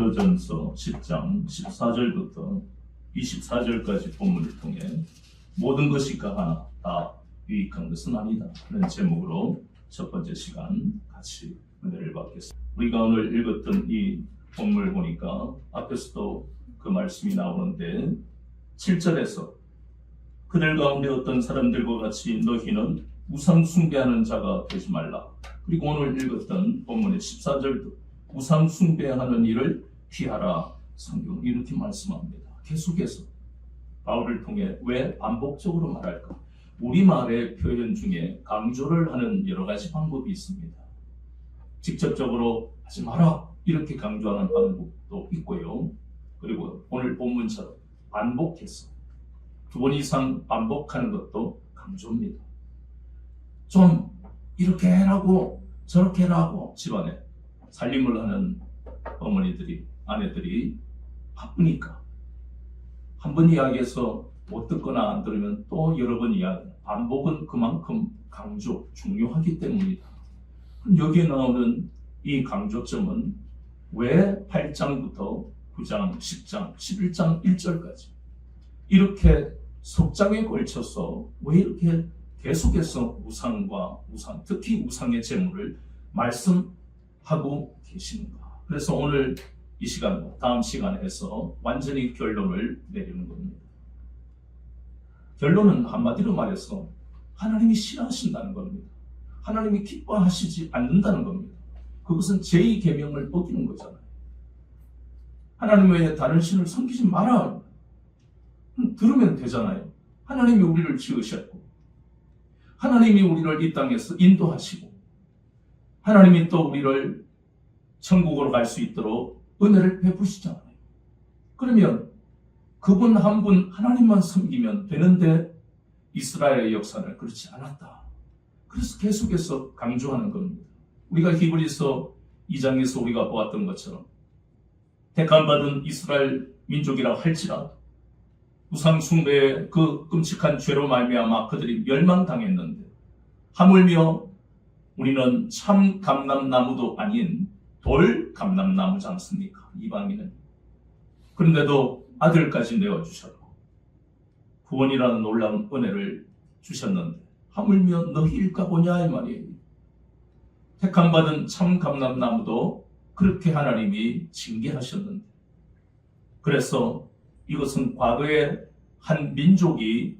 고린도전서 10장 14절부터 24절까지 본문을 통해 모든 것이 다 유익한 것은 아니다 하는 제목으로 첫 번째 시간 같이 은혜를 받겠습니다. 우리가 오늘 읽었던 이 본문을 보니까 앞에서도 그 말씀이 나오는데 7절에서 그들 가운데 어떤 사람들과 같이 너희는 우상 숭배하는 자가 되지 말라. 그리고 오늘 읽었던 본문의 14절도 우상 숭배하는 일을 피하라. 성경은 이렇게 말씀합니다. 계속해서 바울을 통해 왜 반복적으로 말할까? 우리말의 표현 중에 강조를 하는 여러 가지 방법이 있습니다. 직접적으로 하지 마라 이렇게 강조하는 방법도 있고요. 그리고 오늘 본문처럼 반복해서 2번 이상 반복하는 것도 강조입니다. 좀 이렇게 해라고 저렇게 해라고 집안에 살림을 하는 어머니들이 아내들이 바쁘니까 한 번 이야기해서 못 듣거나 안 들으면 또 여러 번 이야기. 반복은 그만큼 강조 중요하기 때문이다. 그럼 여기에 나오는 이 강조점은 왜 8장부터 9장, 10장, 11장 1절까지 이렇게 석장에 걸쳐서 왜 이렇게 계속해서 우상과 우상, 특히 우상의 제물을 말씀하고 계시는가? 그래서 오늘 이 시간, 다음 시간에서 완전히 결론을 내리는 겁니다. 결론은 한마디로 말해서 하나님이 싫어하신다는 겁니다. 하나님이 기뻐하시지 않는다는 겁니다. 그것은 제2계명을 어기는 거잖아요. 하나님 외에 다른 신을 섬기지 마라. 들으면 되잖아요. 하나님이 우리를 지으셨고 하나님이 우리를 이 땅에서 인도하시고 하나님이 또 우리를 천국으로 갈 수 있도록 은혜를 베푸시잖아요. 그러면 그분 한 분 하나님만 섬기면 되는데 이스라엘의 역사는 그렇지 않았다. 그래서 계속해서 강조하는 겁니다. 우리가 히브리서 2장에서 우리가 보았던 것처럼 택함받은 이스라엘 민족이라 할지라도 우상 숭배의 그 끔찍한 죄로 말미암아 그들이 멸망당했는데 하물며 우리는 참 감람나무도 아닌 돌 감람나무지 않습니까? 이방인은. 그런데도 아들까지 내어주셨고 구원이라는 놀라운 은혜를 주셨는데 하물며 너희일까 보냐 이 말이에요. 택함받은 참 감람나무도 그렇게 하나님이 징계하셨는데 그래서 이것은 과거에 한 민족이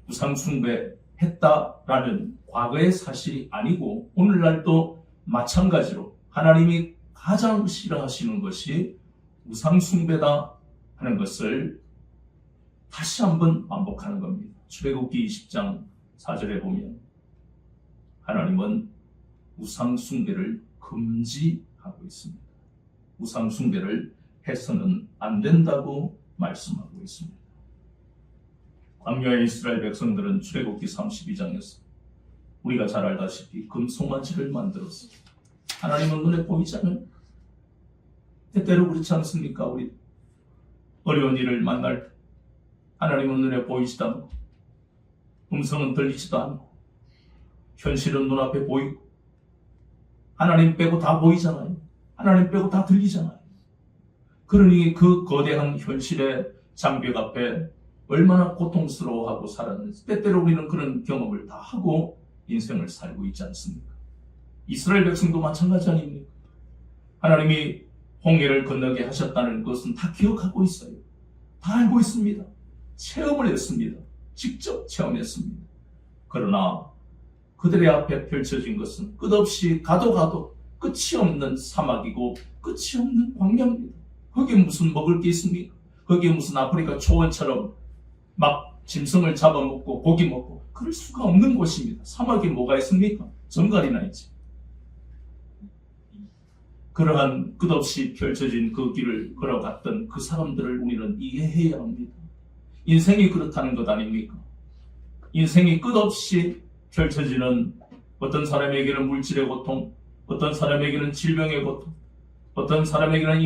우상 숭배했다라는 과거의 사실이 아니고 오늘날도 마찬가지로 하나님이 가장 싫어하시는 것이 우상 숭배다 하는 것을 다시 한번 반복하는 겁니다. 출애굽기 20장 4절에 보면 하나님은 우상 숭배를 금지하고 있습니다. 우상 숭배를 해서는 안 된다고 말씀하고 있습니다. 광야의 이스라엘 백성들은 출애굽기 32장에서 우리가 잘 알다시피 금송아지를 만들었어요. 하나님은 눈에 보이지 않습니까? 때때로 그렇지 않습니까? 우리 어려운 일을 만날 때 하나님은 눈에 보이지도 않고 음성은 들리지도 않고 현실은 눈앞에 보이고 하나님 빼고 다 보이잖아요. 하나님 빼고 다 들리잖아요. 그러니 그 거대한 현실의 장벽 앞에 얼마나 고통스러워하고 살았는지 때때로 우리는 그런 경험을 다 하고 인생을 살고 있지 않습니까? 이스라엘 백성도 마찬가지 아닙니까? 하나님이 홍해를 건너게 하셨다는 것은 다 기억하고 있어요. 다 알고 있습니다. 체험을 했습니다. 직접 체험했습니다. 그러나 그들의 앞에 펼쳐진 것은 끝없이 가도 끝이 없는 사막이고 끝이 없는 광야입니다. 거기에 무슨 먹을 게 있습니까? 거기에 무슨 아프리카 초원처럼 막 짐승을 잡아먹고 고기 먹고 그럴 수가 없는 곳입니다. 사막에 뭐가 있습니까? 정갈이나 있지. 그러한 끝없이 펼쳐진 그 길을 걸어갔던 그 사람들을 우리는 이해해야 합니다. 인생이 그렇다는 것 아닙니까? 인생이 끝없이 펼쳐지는 어떤 사람에게는 물질의 고통, 어떤 사람에게는 질병의 고통, 어떤 사람에게는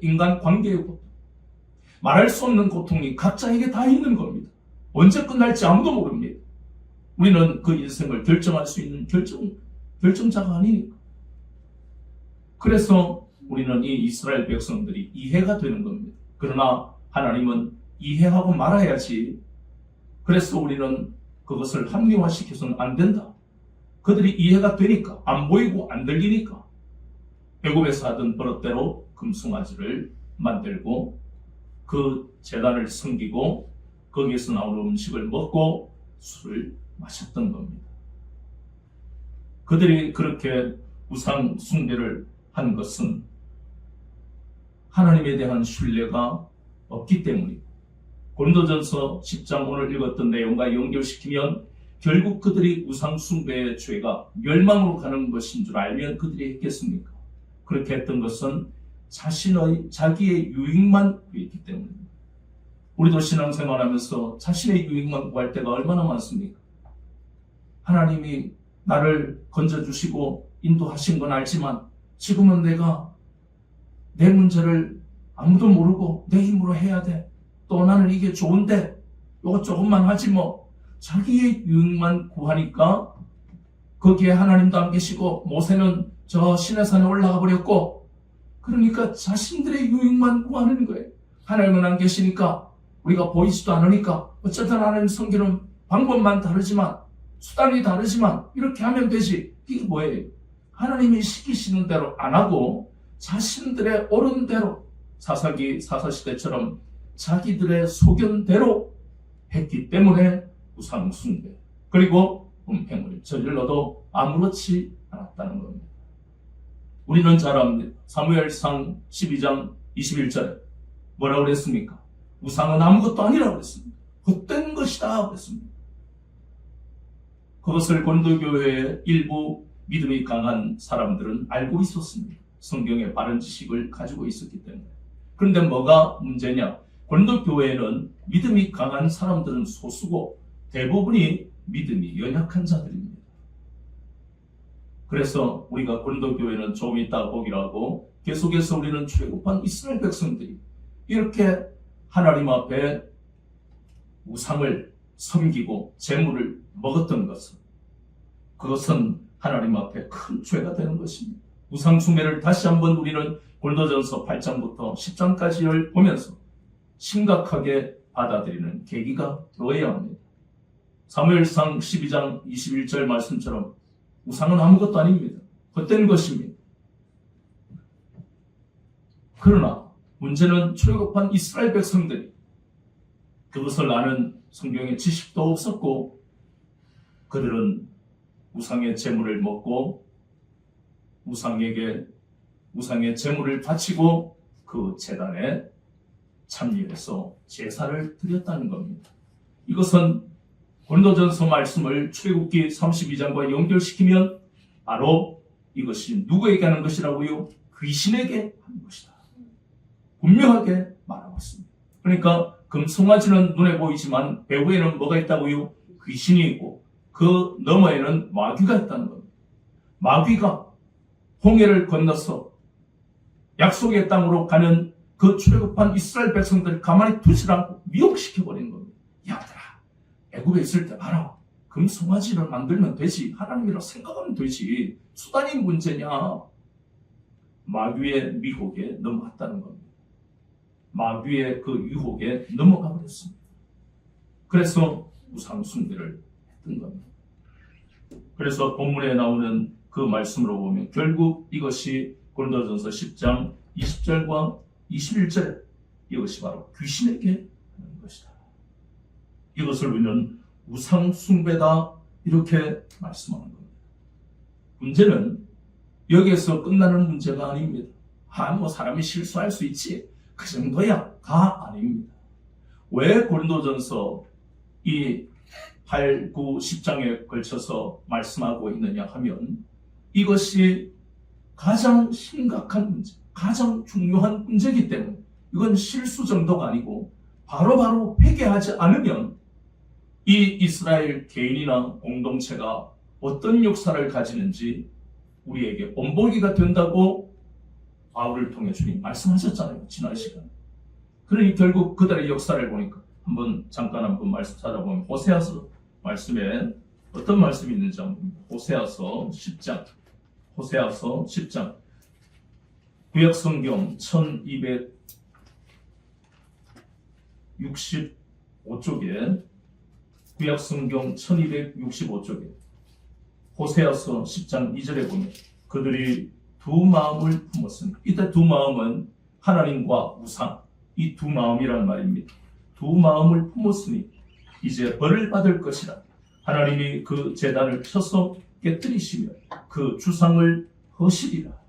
인간 관계의 고통, 말할 수 없는 고통이 각자에게 다 있는 겁니다. 언제 끝날지 아무도 모릅니다. 우리는 그 인생을 결정할 수 있는 결정자가 아니니까. 그래서 우리는 이 이스라엘 백성들이 이해가 되는 겁니다. 그러나 하나님은 이해하고 말아야지. 그래서 우리는 그것을 합리화시켜서는 안 된다. 그들이 이해가 되니까, 안 보이고 안 들리니까 애굽에서 하던 버릇대로 금송아지를 만들고 그 제단을 섬기고 거기에서 나오는 음식을 먹고 술을 마셨던 겁니다. 그들이 그렇게 우상 숭배를 한 것은 하나님에 대한 신뢰가 없기 때문이고, 고린도전서 10장 오늘 읽었던 내용과 연결시키면 결국 그들이 우상 숭배의 죄가 멸망으로 가는 것인 줄 알면 그들이 했겠습니까? 그렇게 했던 것은 자기의 유익만 구했기 때문입니다. 우리도 신앙생활하면서 자신의 유익만 구할 때가 얼마나 많습니까? 하나님이 나를 건져주시고 인도하신 건 알지만 지금은 내가 내 문제를 아무도 모르고 내 힘으로 해야 돼. 또 나는 이게 좋은데 이거 조금만 하지 뭐. 자기의 유익만 구하니까 거기에 하나님도 안 계시고 모세는 저 시내산에 올라가 버렸고, 그러니까 자신들의 유익만 구하는 거예요. 하나님은 안 계시니까, 우리가 보이지도 않으니까 어쨌든 하나님 섬기는 방법만 다르지만, 수단이 다르지만 이렇게 하면 되지. 이게 뭐예요? 하나님이 시키시는 대로 안 하고 자신들의 옳은 대로, 사사기 사사시대처럼 자기들의 소견대로 했기 때문에 우상 숭배 그리고 음행을 저질러도 아무렇지 않았다는 겁니다. 우리는 잘 압니다. 사무엘상 12장 21절에 뭐라고 그랬습니까? 우상은 아무것도 아니라고 그랬습니다. 헛된 것이다 그랬습니다. 그것을 고린도교회의 일부 믿음이 강한 사람들은 알고 있었습니다. 성경의 바른 지식을 가지고 있었기 때문에. 그런데 뭐가 문제냐? 고린도교회에는 믿음이 강한 사람들은 소수고 대부분이 믿음이 연약한 자들입니다. 그래서 우리가 고린도교회는 조금 이따 보기로 하고, 계속해서 우리는 출애굽한 이스라엘 백성들이 이렇게 하나님 앞에 우상을 섬기고 재물을 먹었던 것은, 그것은 하나님 앞에 큰 죄가 되는 것입니다. 우상 숭배를 다시 한번 우리는 고린도전서 8장부터 10장까지를 보면서 심각하게 받아들이는 계기가 되어야 합니다. 사무엘상 12장 21절 말씀처럼 우상은 아무것도 아닙니다. 헛된 것입니다. 그러나 문제는 출애굽한 이스라엘 백성들이 그것을 아는 성경의 지식도 없었고, 그들은 우상의 제물을 먹고 우상의 제물을 바치고 그 제단에 참여해서 제사를 드렸다는 겁니다. 이것은 고린도전서 말씀을 출애굽기 32장과 연결시키면 바로 이것이 누구에게 하는 것이라고요? 귀신에게 하는 것이다. 분명하게 말하고 있습니다. 그러니까 금송아지는 눈에 보이지만 배후에는 뭐가 있다고요? 귀신이 있고 그 너머에는 마귀가 있다는 겁니다. 마귀가 홍해를 건너서 약속의 땅으로 가는 그 출애굽한 이스라엘 백성들을 가만히 두지 않고 미혹시켜버리는 겁니다. 야들아, 애굽에 있을 때 봐라. 금송아지를 만들면 되지. 하나님이라 생각하면 되지. 수단이 문제냐. 마귀의 미혹에 넘어갔다는 겁니다. 마귀의 그 유혹에 넘어가 버렸습니다. 그래서 우상 숭배를 했던 겁니다. 그래서 본문에 나오는 그 말씀으로 보면 결국 이것이 고린도전서 10장 20절과 21절, 이것이 바로 귀신에게 하는 것이다. 이것을 우리는 우상 숭배다 이렇게 말씀하는 겁니다. 문제는 여기에서 끝나는 문제가 아닙니다. 뭐 사람이 실수할 수 있지, 그 정도야가 아닙니다. 왜 고린도전서 이 8, 9, 10장에 걸쳐서 말씀하고 있느냐 하면, 이것이 가장 심각한 문제, 가장 중요한 문제이기 때문에, 이건 실수 정도가 아니고 바로바로 회개하지 않으면 이 이스라엘 개인이나 공동체가 어떤 역사를 가지는지 우리에게 본보기가 된다고 바울을 통해 주님 말씀하셨잖아요, 지난 시간에. 그러니 결국 그들의 역사를 보니까 잠깐 한번 말씀 찾아보면 호세아서 말씀에 어떤 말씀이 있는지 한번 봅니다. 호세아서 10장 구약성경 1265쪽에 구약성경 1265쪽에 호세아서 10장 2절에 보면 그들이 두 마음을 품었으니, 이때 두 마음은 하나님과 우상, 이 두 마음이란 말입니다. 두 마음을 품었으니 이제 벌을 받을 것이라. 하나님이 그 제단을 쳐서 깨뜨리시며 그 주상을 허시리라.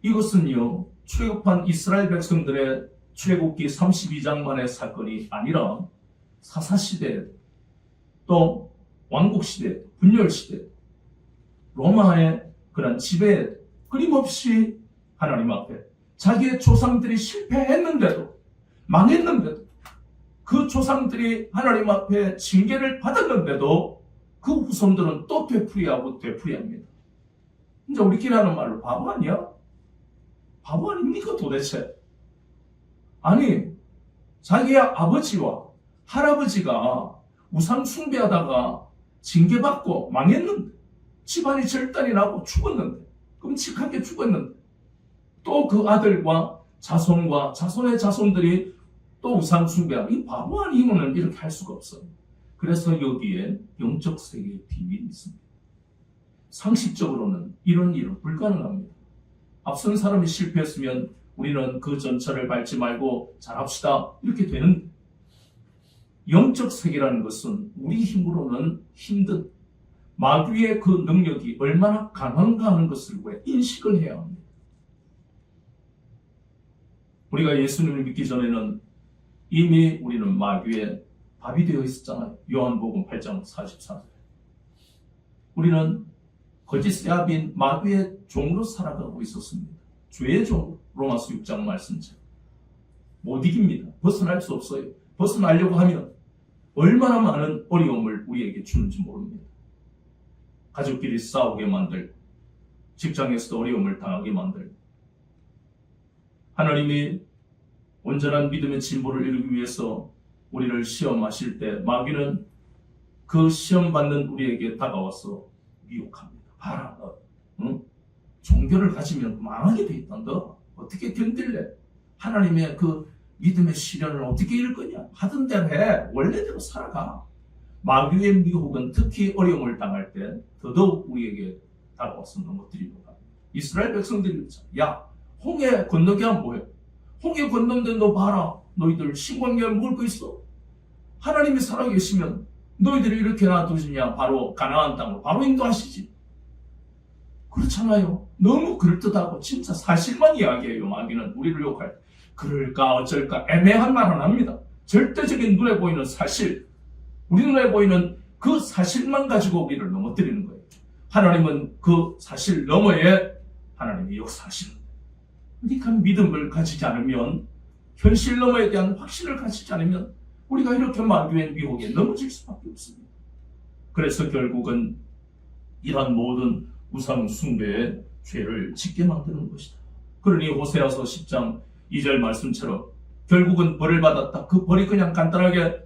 이것은요, 출애굽한 이스라엘 백성들의 출애굽기 32장 만의 사건이 아니라 사사시대, 또 왕국시대, 분열시대, 로마의 그런 지배에 끊임없이 하나님 앞에 자기의 조상들이 실패했는데도, 망했는데도, 그 조상들이 하나님 앞에 징계를 받았는데도 그 후손들은 또 되풀이하고 되풀이합니다. 이제 우리끼리 하는 말로 바보 아니야? 바보 아닙니까 도대체? 아니, 자기의 아버지와 할아버지가 우상 숭배하다가 징계받고 망했는데, 집안이 절단이 나고 죽었는데, 끔찍하게 죽었는데, 또 그 아들과 자손과 자손의 자손들이 또 우상 숭배하고, 이 바보 아니면은 이렇게 할 수가 없어요. 그래서 여기에 영적 세계의 비밀이 있습니다. 상식적으로는 이런 일은 불가능합니다. 앞선 사람이 실패했으면 우리는 그 전철을 밟지 말고 잘합시다, 이렇게 되는. 영적 세계라는 것은 우리 힘으로는 힘든, 마귀의 그 능력이 얼마나 강한가 하는 것을 왜 인식을 해야 합니다. 우리가 예수님을 믿기 전에는 이미 우리는 마귀의 밥이 되어 있었잖아요. 요한복음 8장 44절. 우리는 거짓 세압인 마귀의 종으로 살아가고 있었습니다. 죄의 종, 로마서 6장 말씀처럼 못 이깁니다. 벗어날 수 없어요. 벗어나려고 하면 얼마나 많은 어려움을 우리에게 주는지 모릅니다. 가족끼리 싸우게 만들고, 직장에서도 어려움을 당하게 만들고, 하나님이 온전한 믿음의 진보를 이루기 위해서 우리를 시험하실 때 마귀는 그 시험 받는 우리에게 다가와서 미혹합니다. 봐라, 너, 응? 종교를 가지면 망하게 돼 있다. 너 어떻게 견딜래? 하나님의 그 믿음의 시련을 어떻게 이길 거냐? 하던 대로 해. 원래대로 살아가. 마귀의 미혹은 특히 어려움을 당할 때 더더욱 우리에게 다가와서 넘어뜨리고 갑니다. 이스라엘 백성들이 그랬잖아. 야, 홍해 건너게 하면 뭐해? 홍해 건넌데 너 봐라. 너희들 신광야에 먹을 거 있어? 하나님이 살아계시면 너희들이 이렇게 놔두시냐? 바로 가나안 땅으로 바로 인도하시지. 그렇잖아요. 너무 그럴듯하고 진짜 사실만 이야기해요. 마귀는 우리를 욕할 때. 그럴까 어쩔까 애매한 말은 합니다. 절대적인 눈에 보이는 사실, 우리 눈에 보이는 그 사실만 가지고 우리를 넘어뜨리는 거예요. 하나님은 그 사실 너머에 하나님이 역사하시는 거예요. 그러니까 믿음을 가지지 않으면, 현실 너머에 대한 확신을 가지지 않으면 우리가 이렇게 마귀의 미혹에 넘어질 수밖에 없습니다. 그래서 결국은 이러한 모든 우상 숭배의 죄를 짓게 만드는 것이다. 그러니 호세아서 10장 2절 말씀처럼 결국은 벌을 받았다. 그 벌이 그냥 간단하게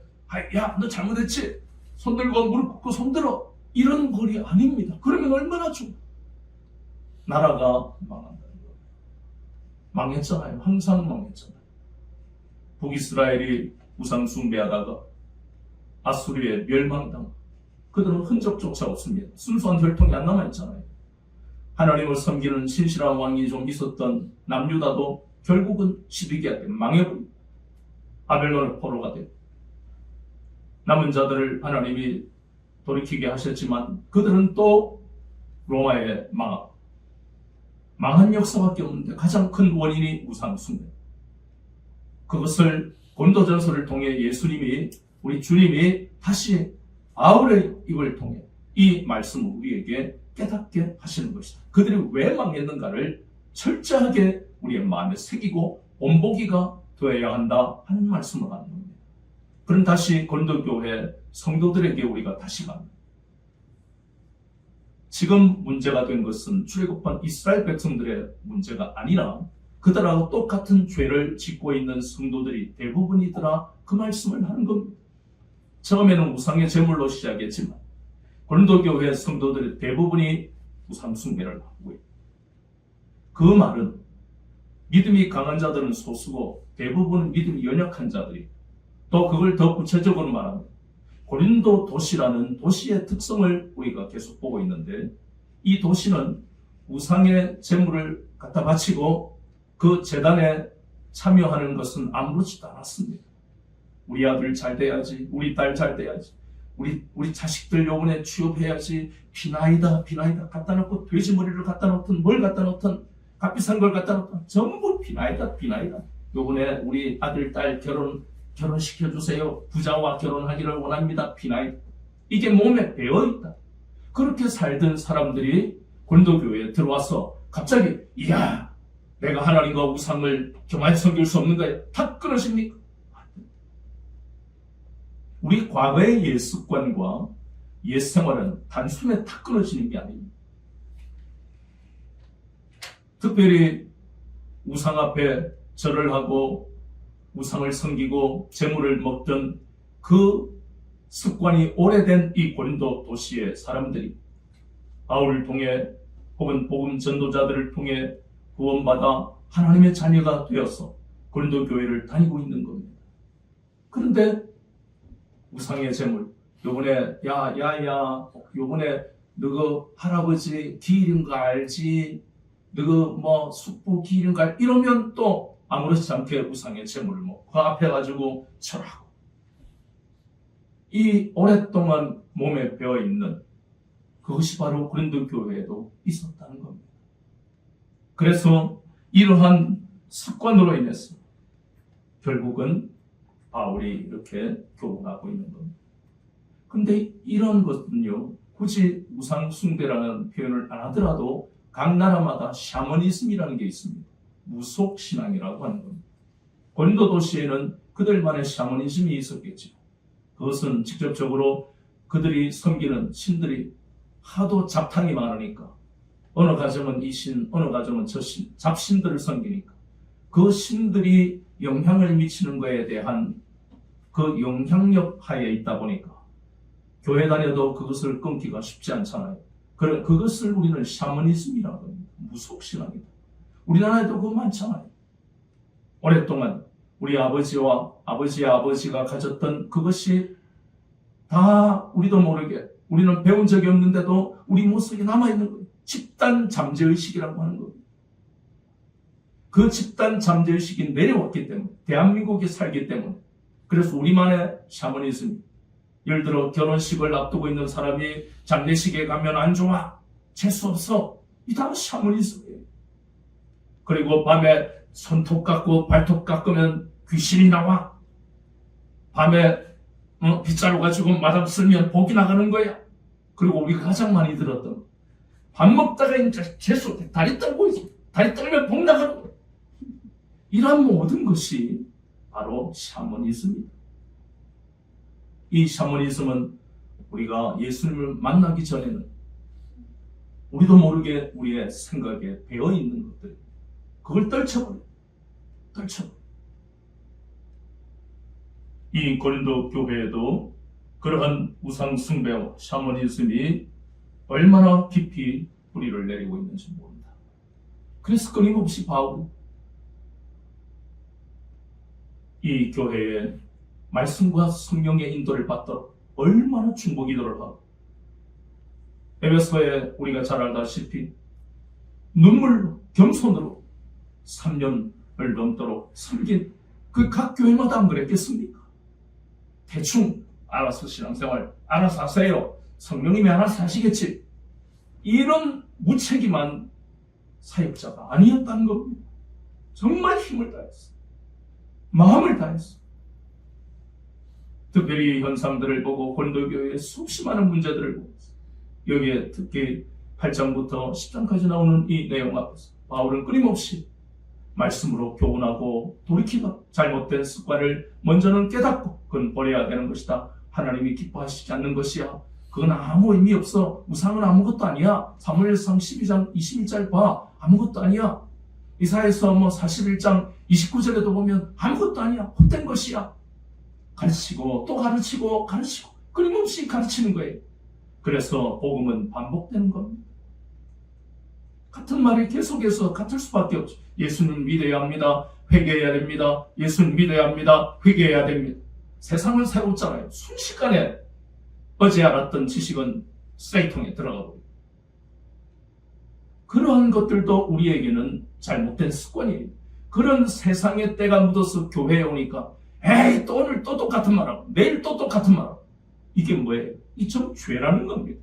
야, 너 잘못했지? 손 들고 무릎 꿇고 손 들어. 이런 벌이 아닙니다. 그러면 얼마나 좋아. 나라가 망한다는 거예요. 망했잖아요. 항상 망했잖아요. 북이스라엘이 우상 숭배하다가 아수르에 멸망당하고, 그들은 흔적조차 없습니다. 순수한 혈통이 안 남아있잖아요. 하나님을 섬기는 신실한 왕이 좀 있었던 남유다도 결국은 시드기야 때 망해버립니다. 바벨론의 포로가 되고, 남은 자들을 하나님이 돌이키게 하셨지만 그들은 또 로마에 망하고, 망한 역사밖에 없는데 가장 큰 원인이 우상 숭배. 그것을 고린도전서를 통해 예수님이, 우리 주님이 다시 바울의 입을 통해 이 말씀을 우리에게 깨닫게 하시는 것이다. 그들이 왜 망했는가를 철저하게 우리의 마음에 새기고 본보기가 되어야 한다 하는 말씀을 하는 겁니다. 그럼 다시 고린도 교회 성도들에게 우리가 다시 갑니다. 지금 문제가 된 것은 출애굽한 이스라엘 백성들의 문제가 아니라 그들하고 똑같은 죄를 짓고 있는 성도들이 대부분이더라, 그 말씀을 하는 겁니다. 처음에는 우상의 제물로 시작했지만 고린도 교회 성도들의 대부분이 우상 숭배를 하고 있다. 그 말은 믿음이 강한 자들은 소수고 대부분 믿음이 연약한 자들이, 또 그걸 더 구체적으로 말하면 고린도 도시라는 도시의 특성을 우리가 계속 보고 있는데, 이 도시는 우상의 제물을 갖다 바치고 그 제단에 참여하는 것은 아무렇지도 않았습니다. 우리 아들 잘 돼야지, 우리 딸 잘 돼야지, 우리 자식들 요번에 취업해야지, 비나이다 갖다 놓고, 돼지 머리를 갖다 놓든 뭘 갖다 놓든 값비싼 걸 갖다 놓든 전부 비나이다. 요번에 우리 아들 딸 결혼시켜주세요, 부자와 결혼하기를 원합니다, 비나이다. 이게 몸에 배어있다. 그렇게 살던 사람들이 고린도 교회에 들어와서 갑자기, 이야, 내가 하나님과 우상을 교만히 섬길 수 없는 거예요, 다 끊어집니까? 우리 과거의 옛 습관과 옛 생활은 단숨에 다 끊어지는 게 아닙니다. 특별히 우상 앞에 절을 하고 우상을 섬기고 재물을 먹던 그 습관이 오래된 이 고린도 도시의 사람들이 바울을 통해 혹은 복음 전도자들을 통해 구원받아 하나님의 자녀가 되어서 고린도 교회를 다니고 있는 겁니다. 그런데 우상의 재물, 요번에 요번에 너그 할아버지 기일인 거 알지? 너그 뭐 숙부 기일인 거 알지? 이러면 또 아무렇지 않게 우상의 재물을 그 앞에 가지고 절하고, 이 오랫동안 몸에 배어있는 그것이 바로 고린도 교회에도 있었다는 겁니다. 그래서 이러한 습관으로 인해서 결국은 바울이 이렇게 교훈하고 있는 겁니다. 근데 이런 것은요, 굳이 우상 숭배라는 표현을 안 하더라도 각 나라마다 샤머니즘이라는 게 있습니다. 무속신앙이라고 하는 겁니다. 고린도 도시에는 그들만의 샤머니즘이 있었겠죠. 그것은 직접적으로 그들이 섬기는 신들이 하도 잡탕이 많으니까, 어느 가정은 이 신, 어느 가정은 저 신, 잡신들을 섬기니까 그 신들이 영향을 미치는 것에 대한 그 영향력 하에 있다 보니까 교회 다녀도 그것을 끊기가 쉽지 않잖아요. 그것을 우리는 샤머니즘이라고 합니다. 무속신앙이다. 우리나라에도 그거 많잖아요. 오랫동안 우리 아버지와 아버지의 아버지가 가졌던 그것이 다 우리도 모르게, 우리는 배운 적이 없는데도 우리 모습이 남아있는 거예요. 집단 잠재의식이라고 하는 거예요. 그 집단 잠재의식이 내려왔기 때문에, 대한민국에 살기 때문에, 그래서 우리만의 샤머니즘이, 예를 들어 결혼식을 앞두고 있는 사람이 장례식에 가면 안 좋아, 재수 없어, 이 다 샤머니즘이에요. 그리고 밤에 손톱 깎고 발톱 깎으면 귀신이 나와, 밤에 빗자루 가지고 마당 쓸면 복이 나가는 거야. 그리고 우리가 가장 많이 들었던, 밥 먹다가 이제 재수 없게 다리 떨고 있어, 다리 떨면 복 나가는 거야. 이런 모든 것이 바로 샤머니즘입니다. 이 샤머니즘은 우리가 예수님을 만나기 전에는 우리도 모르게 우리의 생각에 배어있는 것들, 그걸 떨쳐버려요. 이 고린도 교회에도 그러한 우상 숭배와 샤머니즘이 얼마나 깊이 뿌리를 내리고 있는지 모릅니다. 그래서 끊임없이 바울은 이 교회에 말씀과 성령의 인도를 받도록 얼마나 중보 기도를 하고, 에베소에 우리가 잘 알다시피 눈물로 겸손으로 3년을 넘도록 섬긴 그 각 교회마다 안 그랬겠습니까? 대충 알아서 신앙생활 알아서 하세요, 성령님이 알아서 하시겠지, 이런 무책임한 사역자가 아니었다는 겁니다. 정말 힘을 다했어, 마음을 다했어. 특별히 현상들을 보고 고린도 교회의 수없이 많은 문제들을 보고 있어. 여기에 특히 8장부터 10장까지 나오는 이 내용 앞에서 바울은 끊임없이 말씀으로 교훈하고 돌이키고, 잘못된 습관을 먼저는 깨닫고 그건 버려야 되는 것이다, 하나님이 기뻐하시지 않는 것이야, 그건 아무 의미 없어, 우상은 아무것도 아니야, 사무엘상 12장 21절 봐, 아무것도 아니야, 이사야서 41장 29절에도 보면 아무것도 아니야, 헛된 것이야, 가르치고 또 가르치고 끊임없이 가르치는 거예요. 그래서 복음은 반복되는 겁니다. 같은 말이 계속해서 같을 수밖에 없죠. 예수님 믿어야 합니다. 회개해야 됩니다. 예수님 믿어야 합니다. 회개해야 됩니다. 세상은 새롭잖아요. 순식간에 어제 알았던 지식은 쓰레기통에 들어가 버려요. 그러한 것들도 우리에게는 잘못된 습관이에요. 그런 세상의 때가 묻어서 교회에 오니까 에이 또 오늘 또 똑같은 말하고 내일 또 똑같은 말하고 이게 뭐예요? 이 좀 죄라는 겁니다.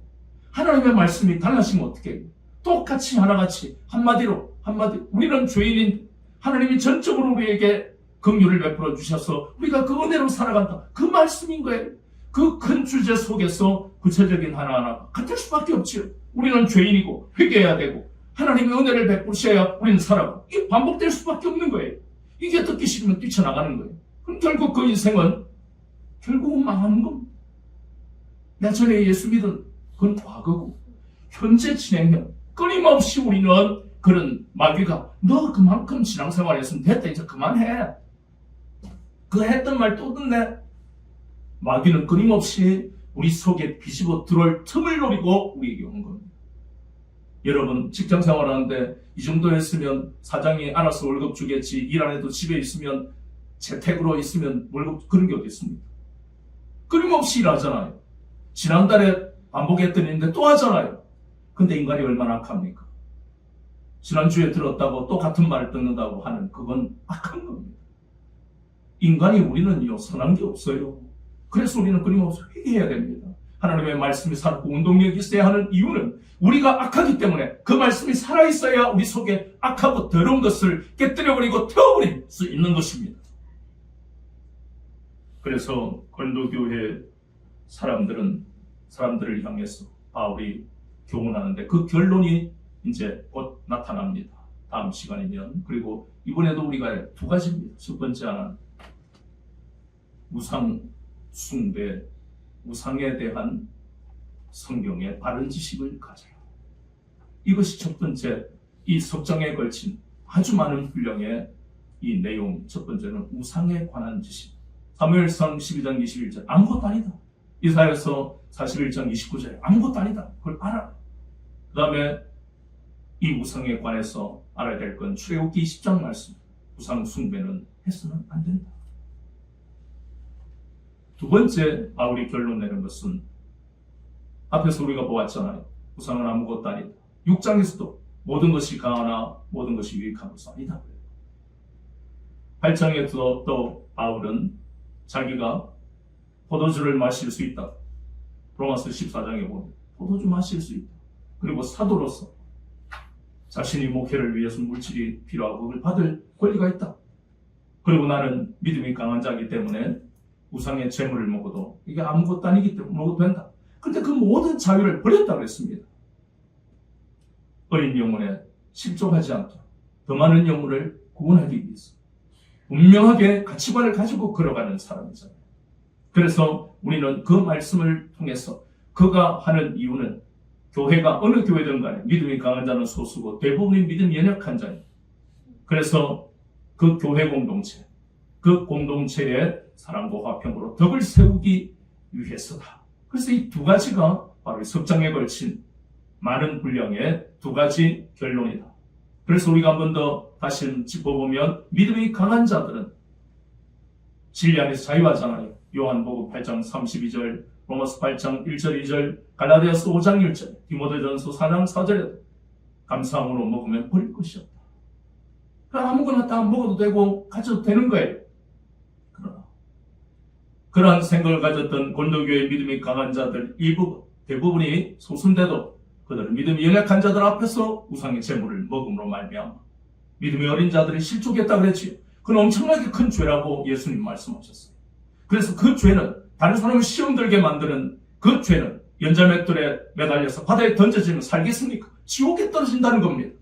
하나님의 말씀이 달라지면 어떻게 해요? 똑같이 하나같이 한마디로 우리는 죄인인 하나님이 전적으로 우리에게 긍휼을 베풀어 주셔서 우리가 그 은혜로 살아간다. 그 말씀인 거예요. 그 큰 주제 속에서 구체적인 하나하나 같을 수밖에 없지요. 우리는 죄인이고 회개해야 되고 하나님의 은혜를 베푸셔야 우리는 살아가고 이게 반복될 수밖에 없는 거예요. 이게 듣기 싫으면 뛰쳐나가는 거예요. 그럼 결국 그 인생은 결국은 망하는 겁니다. 내 전에 예수 믿은 그건 과거고 현재 진행형 끊임없이 우리는 그런 마귀가 너 그만큼 신앙생활 했으면 됐다 이제 그만해. 그 했던 말 또 듣네. 마귀는 끊임없이 우리 속에 비집어 들어올 틈을 노리고 우리에게 온 겁니다. 여러분 직장 생활하는데 이 정도 했으면 사장이 알아서 월급 주겠지. 일 안 해도 집에 있으면 재택으로 있으면 월급 그런 게 어디 있습니까? 끊임없이 일하잖아요. 지난달에 반복했던 일인데 또 하잖아요. 근데 인간이 얼마나 악합니까? 지난주에 들었다고 또 같은 말을 듣는다고 하는 그건 악한 겁니다. 인간이 우리는요 선한 게 없어요. 그래서 우리는 끊임없이 회개해야 됩니다. 하나님의 말씀이 살고 운동력이 있어야 하는 이유는 우리가 악하기 때문에 그 말씀이 살아있어야 우리 속에 악하고 더러운 것을 깨뜨려버리고 태워버릴 수 있는 것입니다. 그래서 고린도교회 사람들을 향해서 바울이 교훈하는데 그 결론이 이제 곧 나타납니다. 다음 시간이면. 그리고 이번에도 우리가 두 가지입니다. 첫 번째 하나는 우상 숭배, 우상에 대한 성경의 바른 지식을 가져라. 이것이 첫 번째, 이 석장에 걸친 아주 많은 분량의 이 내용. 첫 번째는 우상에 관한 지식. 사무엘상 12장 21절 아무것도 아니다. 이사야서 41장 29절에 아무것도 아니다. 그걸 알아라. 그 다음에 이 우상에 관해서 알아야 될 건 출애굽기 20장 말씀. 우상 숭배는 해서는 안 된다. 두 번째 바울이 결론 내는 것은 앞에서 우리가 보았잖아요. 우상은 아무것도 아니다. 6장에서도 모든 것이 강하나 모든 것이 유익한 것은 아니다. 8장에서 또 바울은 자기가 포도주를 마실 수 있다. 로마서 14장에 보면 포도주 마실 수 있다. 그리고 사도로서 자신이 목회를 위해서 물질이 필요하고 그걸 받을 권리가 있다. 그리고 나는 믿음이 강한 자이기 때문에 우상의 재물을 먹어도 이게 아무것도 아니기 때문에 먹어도 된다. 그런데 그 모든 자유를 버렸다고 했습니다. 어린 영혼에 실족하지 않도록 더 많은 영혼을 구원하기 위해서 분명하게 가치관을 가지고 걸어가는 사람이잖아요. 그래서 우리는 그 말씀을 통해서 그가 하는 이유는 교회가 어느 교회든 간에 믿음이 강한 자는 소수고 대부분이 믿음이 연약한 자예요. 그래서 그 교회 공동체, 그 공동체의 사랑과 화평으로 덕을 세우기 위해서다. 그래서 이 두 가지가 바로 석장에 걸친 많은 분량의 두 가지 결론이다. 그래서 우리가 한 번 더 다시 짚어보면 믿음이 강한 자들은 진리 안에서 자유하잖아요. 요한복음 8장 32절, 로마서 8장 1절 2절, 갈라디아서 5장 1절, 디모데전서 4장 4절에 감사함으로 먹으면 버릴 것이 없다. 그럼 아무거나 다 먹어도 되고 가져도 되는 거예요. 그러나 그러한 생각을 가졌던 고린도교회의 믿음이 강한 자들 대부분이 소수인데도 그들은 믿음이 연약한 자들 앞에서 우상의 재물을 먹음으로 말미암아 믿음이 어린 자들이 실족했다고 그랬지요. 그건 엄청나게 큰 죄라고 예수님 말씀하셨어요. 그래서 그 죄는 다른 사람을 시험 들게 만드는 그 죄는 연자맷돌에 매달려서 바다에 던져지면 살겠습니까? 지옥에 떨어진다는 겁니다.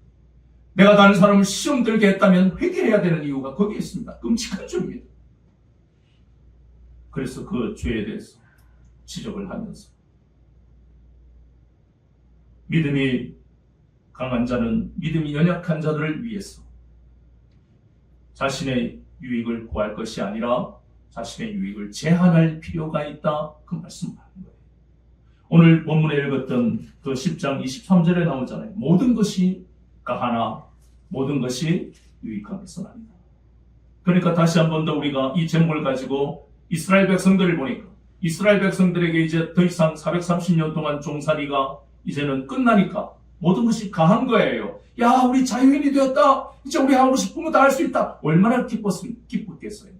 내가 다른 사람을 시험 들게 했다면 회개해야 되는 이유가 거기에 있습니다. 끔찍한 죄입니다. 그래서 그 죄에 대해서 지적을 하면서 믿음이 강한 자는 믿음이 연약한 자들을 위해서 자신의 유익을 구할 것이 아니라 자신의 유익을 제한할 필요가 있다. 그 말씀을 하는 거예요. 오늘 본문에 읽었던 그 10장 23절에 나오잖아요. 모든 것이 가하나 모든 것이 유익한 것은 아니다. 그러니까 다시 한 번 더 우리가 이 제목을 가지고 이스라엘 백성들을 보니까 이스라엘 백성들에게 이제 더 이상 430년 동안 종살이가 이제는 끝나니까 모든 것이 가한 거예요. 야, 우리 자유인이 되었다. 이제 우리 하고 싶은 거 다 할 수 있다. 얼마나 기뻤겠어요.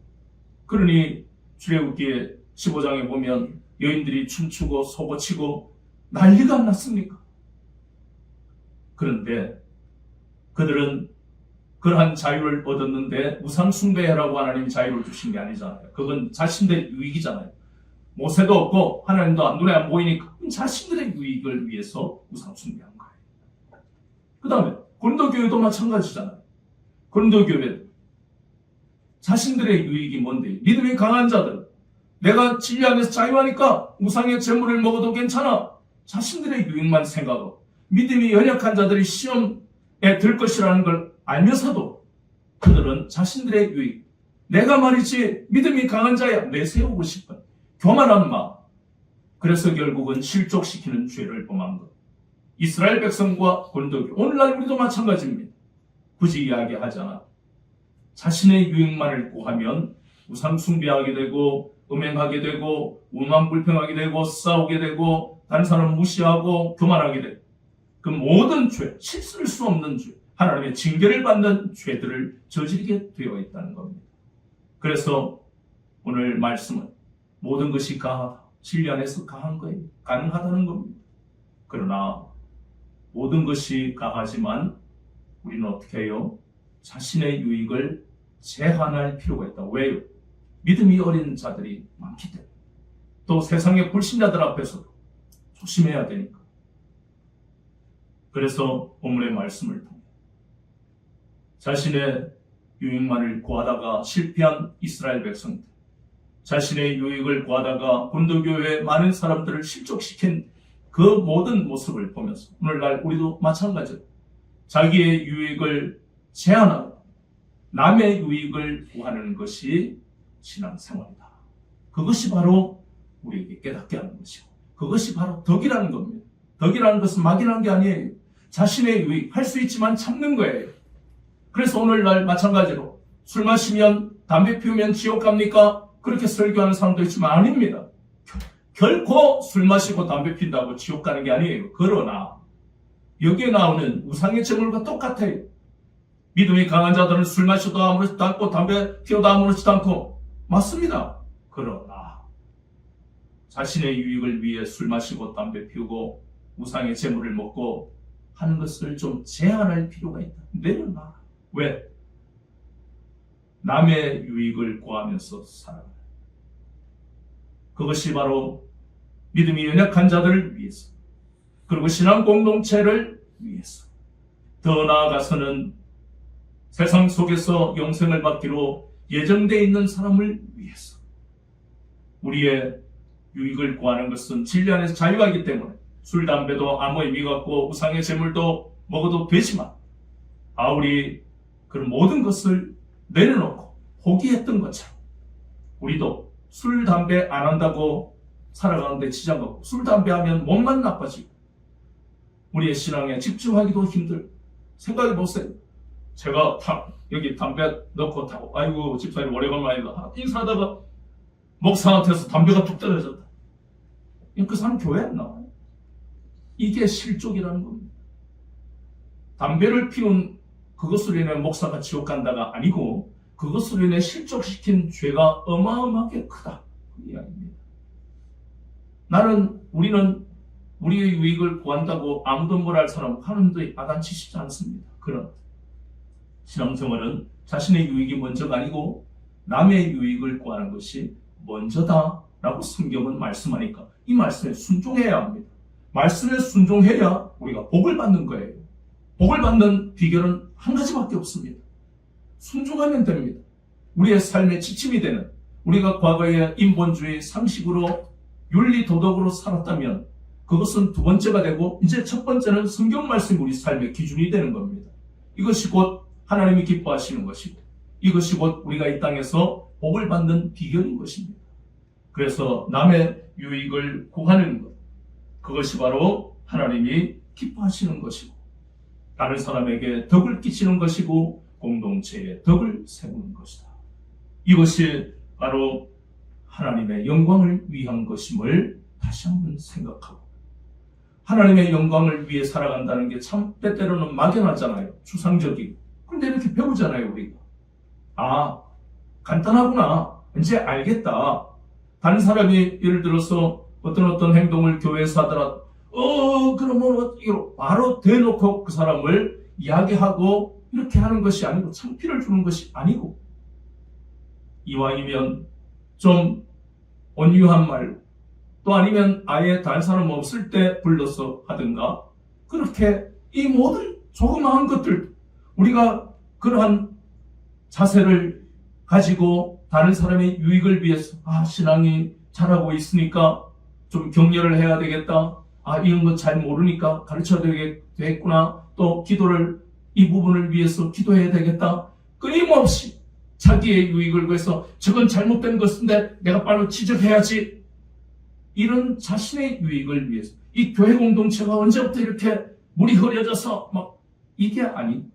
그러니 출애굽기 15장에 보면 여인들이 춤추고 소고치고 난리가 안 났습니까? 그런데 그들은 그러한 자유를 얻었는데 우상 숭배라고 하나님이 자유를 주신 게 아니잖아요. 그건 자신들의 유익이잖아요. 모세도 없고 하나님도 눈에 안 보이니까 자신들의 유익을 위해서 우상 숭배한 거예요. 그 다음에 고린도 교회도 마찬가지잖아요. 고린도 교회 자신들의 유익이 뭔데? 믿음이 강한 자들, 내가 진리 안에서 자유하니까 우상의 재물을 먹어도 괜찮아. 자신들의 유익만 생각하고 믿음이 연약한 자들이 시험에 들 것이라는 걸 알면서도 그들은 자신들의 유익, 내가 말이지 믿음이 강한 자야 내세우고 싶은 교만한 마음, 그래서 결국은 실족시키는 죄를 범한 것. 이스라엘 백성과 고린도 교회, 오늘날 우리도 마찬가지입니다. 굳이 이야기하잖아. 자신의 유익만을 구하면 우상 숭배하게 되고 음행하게 되고 우만불평하게 되고 싸우게 되고 다른 사람 무시하고 교만하게 되고 그 모든 죄, 실수할 수 없는 죄, 하나님의 징계를 받는 죄들을 저지르게 되어 있다는 겁니다. 그래서 오늘 말씀은 모든 것이 가하다, 진리 안에서 가한 거예요. 가능하다는 겁니다. 그러나 모든 것이 가하지만 우리는 어떻게 해요? 자신의 유익을 제한할 필요가 있다. 왜요? 믿음이 어린 자들이 많기 때문에. 또 세상의 불신자들 앞에서도 조심해야 되니까. 그래서 본문의 말씀을 통해 자신의 유익만을 구하다가 실패한 이스라엘 백성들, 자신의 유익을 구하다가 고린도교회의 많은 사람들을 실족시킨 그 모든 모습을 보면서 오늘날 우리도 마찬가지로 자기의 유익을 제한하고 남의 유익을 구하는 것이 신앙생활이다. 그것이 바로 우리에게 깨닫게 하는 것이고 그것이 바로 덕이라는 겁니다. 덕이라는 것은 막이라는 게 아니에요. 자신의 유익, 할 수 있지만 참는 거예요. 그래서 오늘날 마찬가지로 술 마시면 담배 피우면 지옥 갑니까? 그렇게 설교하는 사람도 있지만 아닙니다. 결코 술 마시고 담배 핀다고 지옥 가는 게 아니에요. 그러나 여기에 나오는 우상의 제물과 똑같아요. 믿음이 강한 자들은 술 마셔도 아무렇지도 않고 담배 피워도 아무렇지도 않고 맞습니다. 그러나 자신의 유익을 위해 술 마시고 담배 피우고 우상의 제물을 먹고 하는 것을 좀 제한할 필요가 있다. 내려놔. 왜? 남의 유익을 구하면서 살아가요. 그것이 바로 믿음이 연약한 자들을 위해서, 그리고 신앙 공동체를 위해서, 더 나아가서는 세상 속에서 영생을 받기로 예정되어 있는 사람을 위해서 우리의 유익을 구하는 것은 진리 안에서 자유하기 때문에 술, 담배도 아무 의미가 없고 우상의 제물도 먹어도 되지만 바울이 그런 모든 것을 내려놓고 포기했던 것처럼 우리도 술, 담배 안 한다고 살아가는데 지장 없고 술, 담배 하면 몸만 나빠지고 우리의 신앙에 집중하기도 힘들고 생각해보세요. 제가 여기 담배 넣고 타고 아이고 집사님 오래간만이다 인사하다가 목사한테서 담배가 툭 떨어졌다. 그 사람 교회 안 나와요. 이게 실족이라는 겁니다. 담배를 피운 그것으로 인해 목사가 지옥 간다가 아니고 그것으로 인해 실족시킨 죄가 어마어마하게 크다. 그 이야기입니다. 우리는 우리의 유익을 구한다고 아무도 뭐랄 사람 하나님도 야단치시지 않습니다. 그러나 신앙생활은 자신의 유익이 먼저가 아니고 남의 유익을 구하는 것이 먼저다라고 성경은 말씀하니까 이 말씀에 순종해야 합니다. 말씀에 순종해야 우리가 복을 받는 거예요. 복을 받는 비결은 한 가지밖에 없습니다. 순종하면 됩니다. 우리의 삶의 지침이 되는, 우리가 과거에 인본주의 상식으로 윤리 도덕으로 살았다면 그것은 두 번째가 되고 이제 첫 번째는 성경 말씀이 우리 삶의 기준이 되는 겁니다. 이것이 곧 하나님이 기뻐하시는 것이고 이것이 곧 우리가 이 땅에서 복을 받는 비결인 것입니다. 그래서 남의 유익을 구하는 것, 그것이 바로 하나님이 기뻐하시는 것이고 다른 사람에게 덕을 끼치는 것이고 공동체에 덕을 세우는 것이다. 이것이 바로 하나님의 영광을 위한 것임을 다시 한번 생각하고, 하나님의 영광을 위해 살아간다는 게 참 때때로는 막연하잖아요. 추상적이고. 그런데 이렇게 배우잖아요, 우리가. 아, 간단하구나. 이제 알겠다. 다른 사람이 예를 들어서 어떤 행동을 교회에서 하더라도 그러면 바로 대놓고 그 사람을 이야기하고 이렇게 하는 것이 아니고, 창피를 주는 것이 아니고, 이왕이면 좀 온유한 말, 또 아니면 아예 다른 사람 없을 때 불러서 하든가, 그렇게 이 모든 조그마한 것들, 우리가 그러한 자세를 가지고 다른 사람의 유익을 위해서, 신앙이 잘하고 있으니까 좀 격려를 해야 되겠다. 이런 거 잘 모르니까 가르쳐야 되겠구나. 또 기도를, 이 부분을 위해서 기도해야 되겠다. 끊임없이 자기의 유익을 위해서 저건 잘못된 것인데 내가 빨리 지적해야지. 이런 자신의 유익을 위해서, 이 교회 공동체가 언제부터 이렇게 물이 흐려져서 이게 아닌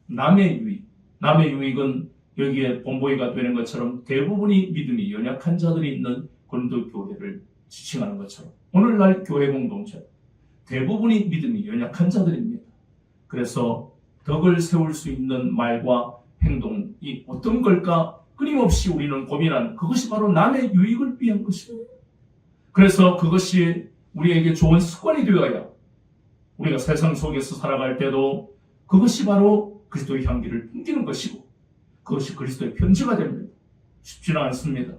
남의 유익. 남의 유익은 여기에 본보기가 되는 것처럼 대부분이 믿음이 연약한 자들이 있는 고린도 교회를 지칭하는 것처럼 오늘날 교회 공동체 대부분이 믿음이 연약한 자들입니다. 그래서 덕을 세울 수 있는 말과 행동이 어떤 걸까 끊임없이 우리는 고민하는, 그것이 바로 남의 유익을 위한 것입니다. 그래서 그것이 우리에게 좋은 습관이 되어야 우리가 세상 속에서 살아갈 때도 그것이 바로 그리스도의 향기를 풍기는 것이고, 그것이 그리스도의 편지가 됩니다. 쉽지는 않습니다.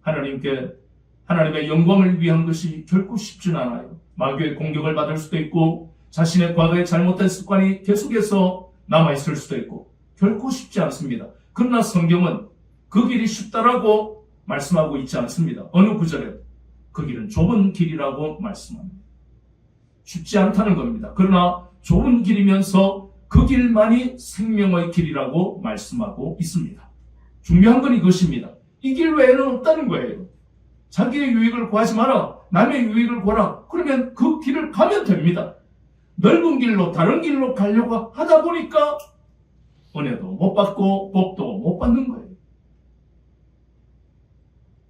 하나님의 영광을 위한 것이 결코 쉽지는 않아요. 마귀의 공격을 받을 수도 있고, 자신의 과거의 잘못된 습관이 계속해서 남아있을 수도 있고, 결코 쉽지 않습니다. 그러나 성경은 그 길이 쉽다라고 말씀하고 있지 않습니다. 어느 구절에 그 길은 좁은 길이라고 말씀합니다. 쉽지 않다는 겁니다. 그러나 좁은 길이면서 그 길만이 생명의 길이라고 말씀하고 있습니다. 중요한 건 이것입니다. 이 길 외에는 없다는 거예요. 자기의 유익을 구하지 마라. 남의 유익을 구하라. 그러면 그 길을 가면 됩니다. 넓은 길로 다른 길로 가려고 하다 보니까 은혜도 못 받고 복도 못 받는 거예요.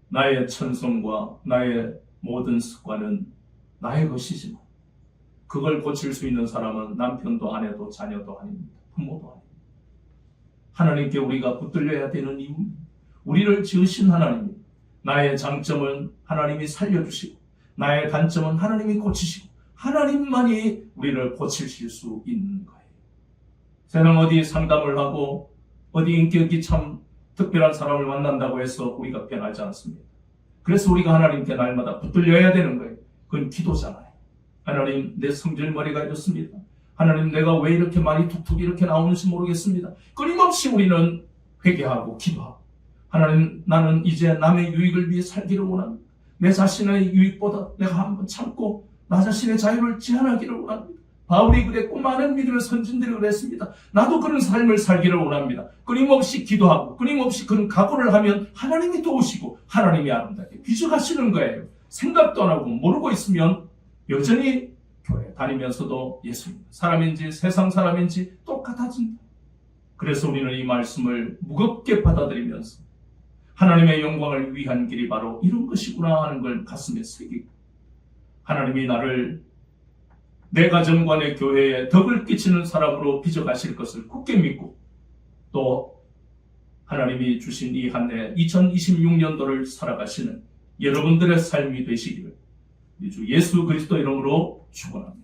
나의 천성과 나의 모든 습관은 나의 것이지만 그걸 고칠 수 있는 사람은 남편도 아내도 자녀도 아닙니다. 부모도 아닙니다. 하나님께 우리가 붙들려야 되는 이유는 우리를 지으신 하나님, 나의 장점은 하나님이 살려주시고 나의 단점은 하나님이 고치시고 하나님만이 우리를 고치실 수 있는 거예요. 저는 어디 상담을 하고 어디 인격이 참 특별한 사람을 만난다고 해서 우리가 변하지 않습니다. 그래서 우리가 하나님께 날마다 붙들려야 되는 거예요. 그건 기도잖아요. 하나님, 내 성질머리가 이렇습니다. 하나님, 내가 왜 이렇게 말이 툭툭 이렇게 나오는지 모르겠습니다. 끊임없이 우리는 회개하고 기도하고, 하나님, 나는 이제 남의 유익을 위해 살기를 원합니다. 내 자신의 유익보다 내가 한번 참고 나 자신의 자유를 제한하기를 원합니다. 바울이 그랬고 많은 믿음의 선진들이 그랬습니다. 나도 그런 삶을 살기를 원합니다. 끊임없이 기도하고 끊임없이 그런 각오를 하면 하나님이 도우시고 하나님이 아름답게 빚어가시는 거예요. 생각도 안 하고 모르고 있으면 여전히 교회 다니면서도 예수님 사람인지 세상 사람인지 똑같아진다. 그래서 우리는 이 말씀을 무겁게 받아들이면서 하나님의 영광을 위한 길이 바로 이런 것이구나 하는 걸 가슴에 새기고, 하나님이 나를 내 가정과 내 교회에 덕을 끼치는 사람으로 빚어가실 것을 굳게 믿고, 또 하나님이 주신 이 한 해 2026년도를 살아가시는 여러분들의 삶이 되시기를 주 예수 그리스도 이름으로 축원합니다.